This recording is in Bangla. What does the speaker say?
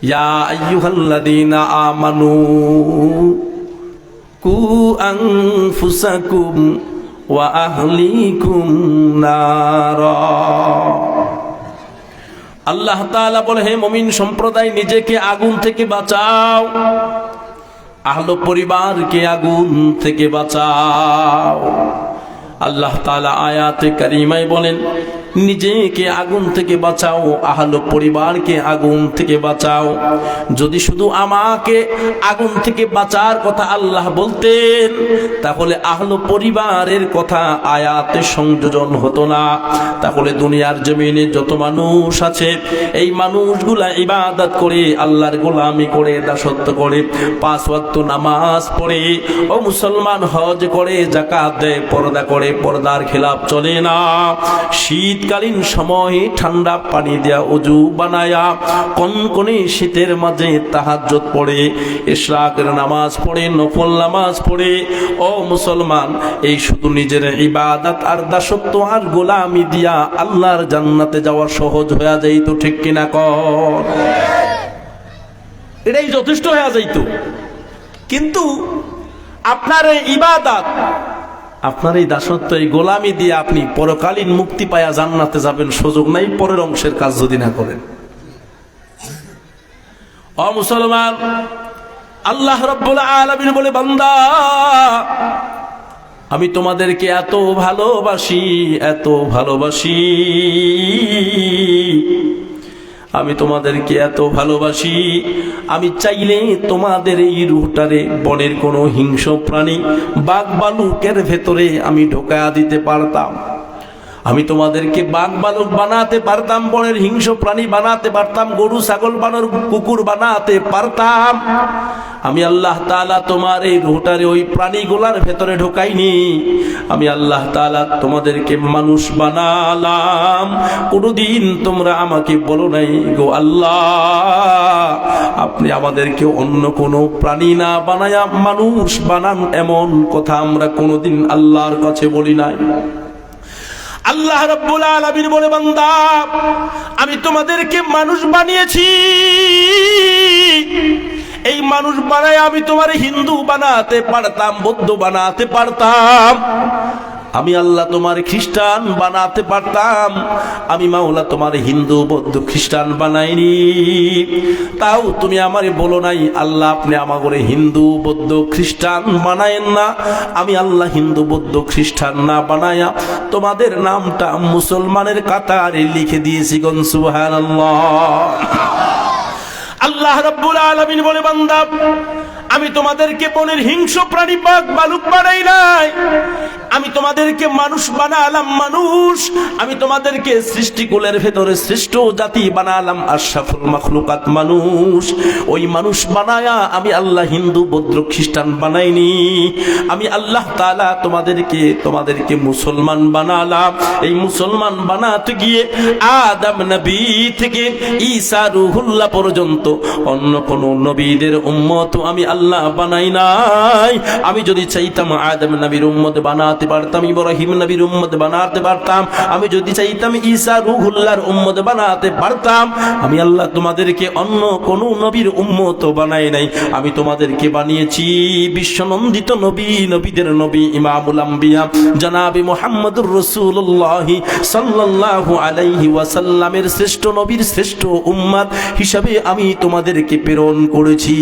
ইয়া আইয়ুহাল্লাযীনা আমানু কু আনফুসাকুম ওয়া আহলিকুম নারা। আল্লাহ তাআলা বলে, হে মুমিন সম্প্রদায়, নিজেকে আগুন থেকে বাঁচাও, আহলে পরিবারকে আগুন থেকে বাঁচাও। আল্লাহ তাআলা আয়াতে কারিমায় বলেন, নিজেকে আগুন থেকে বাঁচাও, আহলে পরিবারকে আগুন থেকে বাঁচাও। যদি শুধু আমাকে আগুন থেকে বাঁচার কথা আল্লাহ বলতেন, তাহলে আহলে পরিবারের কথা আয়াতে সংযোজন হতো না। তাহলে দুনিয়ার জমিনে যত মানুষ আছে, এই মানুষগুলা ইবাদত করে, আল্লাহর গোলামি করে, দাসত্ব করে, 5 ওয়াক্ত নামাজ পড়ে, ও মুসলমান হজ করে, যাকাত দেয়, পর্দা করে, পর্দার খেলাফ চলে না। শীতকালীন সময়ে ঠান্ডা পানি দেয়া ওযু বানায়া কনকনে শীতের মাঝে তাহাজ্জুদ পড়ে, ইশরাকের নামাজ পড়ে, নফল নামাজ পড়ে। ও মুসলমান, এই শুধু নিজের ইবাদত আর দাসত্ব আর গোলামি দিয়া আল্লাহর জান্নাতে যাওয়া সহজ হয়ে যাইতো, ঠিক কিনা কর? এটাই যথেষ্ট হয়ে যাইতো। কিন্তু আপনার এই ইবাদত, আপনার এই দাসত্ব, এই গোলামি দিয়ে আপনি পরকালীন মুক্তি পায়া জান্নাতে যাবেন, সুযোগ নাই পরের অংশের কাজ যদি না করেন। ও মুসলমান, আল্লাহ রাব্বুল আলামিন বলে, বান্দা আমি তোমাদেরকে এত ভালোবাসি, এত ভালোবাসি, আমি তোমাদেরকে এত ভালোবাসি, আমি চাইলে তোমাদের এই রূহটারে বনের কোনো হিংস্র প্রাণী, বাঘ ভালুকের ভেতরে আমি ঢোকায়া দিতে পারতাম। আমি তোমাদেরকে বাঘ ভালুক বানাতে পারতাম, বনের হিংস্র প্রাণী বানাতে পারতাম, গরু ছাগল বানর কুকুর বানাতে পারতাম। আমি আল্লাহ তাআলা তোমার এই রূহটারে ওই প্রাণীগুলার ভেতরে ঢোকাইনি। আমি আল্লাহ তাআলা তোমাদেরকে মানুষ বানালাম। কোনদিন তোমরা আমাকে বলো নাই, গো আল্লাহ, আপনি আমাদেরকে অন্য কোনো প্রাণী না বানায়া মানুষ বানান, এমন কথা আমরা কোনদিন আল্লাহর কাছে বলি নাই। আল্লাহ রাব্বুল আলামিন বলে, বান্দা আমি তোমাদেরকে মানুষ বানিয়েছি, এই মানুষ বানায় আমি তোমার হিন্দু বানাতে পারতাম, বৌদ্ধ বানাতে পারতাম, আমি আল্লাহ তোমার খ্রিস্টান বানাতে পারতাম। আমি মাওলা তোমার হিন্দু বৌদ্ধ খ্রিস্টান বানাইনি। তাও তুমি আমারে বলো নাই, আল্লাহ আপনি আমাকে হিন্দু বৌদ্ধ খ্রিস্টান বানায়েন না। আমি আল্লাহ হিন্দু বৌদ্ধ খ্রিস্টান না বানায়া তোমাদের নামটা মুসলমানের কাতারে লিখে দিয়েছি। গন সুবহানাল্লাহ। আল্লাহ রাব্বুল আলামিন বলে, বান্দা আমি তোমাদেরকে বনের হিংস্র প্রাণী বাঘ ভালুক বানাই নাই, আমি তোমাদেরকে মানুষ বানালাম। মানুষ, আমি তোমাদেরকে সৃষ্টিকুলের ভেতরে শ্রেষ্ঠ জাতি বানালাম, আশরাফুল মাখলুকাত মানুষ। ওই মানুষ বানায়া আমি আল্লাহ হিন্দু বৌদ্ধ খ্রিস্টান বানাইনি। আমি আল্লাহ তাআলা তোমাদেরকে মুসলমান বানালাম। এই মুসলমান বানাতে গিয়ে আদম নবী থেকে ঈসা রুহুল্লাহ পর্যন্ত অন্য কোন নবীদের উম্মত আমি আল্লাহ বানাই নাই। আমি যদি চাইতাম আদম নবীর উম্মত বানাতে পারতাম, ইব্রাহিম নবীর উম্মত বানাতে পারতাম। আমি যদি চাইতাম ঈসা রুহুল্লাহর উম্মত বানাতে পারতাম। আমি আল্লাহ তোমাদেরকে অন্য কোন নবীর উম্মত বানাই নাই। আমি তোমাদেরকে বানিয়েছি বিশ্বনন্দিত নবী, নবীদের নবী, ইমামুল আম্বিয়া জনাবে মুহাম্মদুর রাসূলুল্লাহ সাল্লাল্লাহু আলাইহি ওয়াসাল্লামের শ্রেষ্ঠ নবীর শ্রেষ্ঠ উম্মত হিসাবে আমি তোমাদেরকে প্রেরণ করেছি।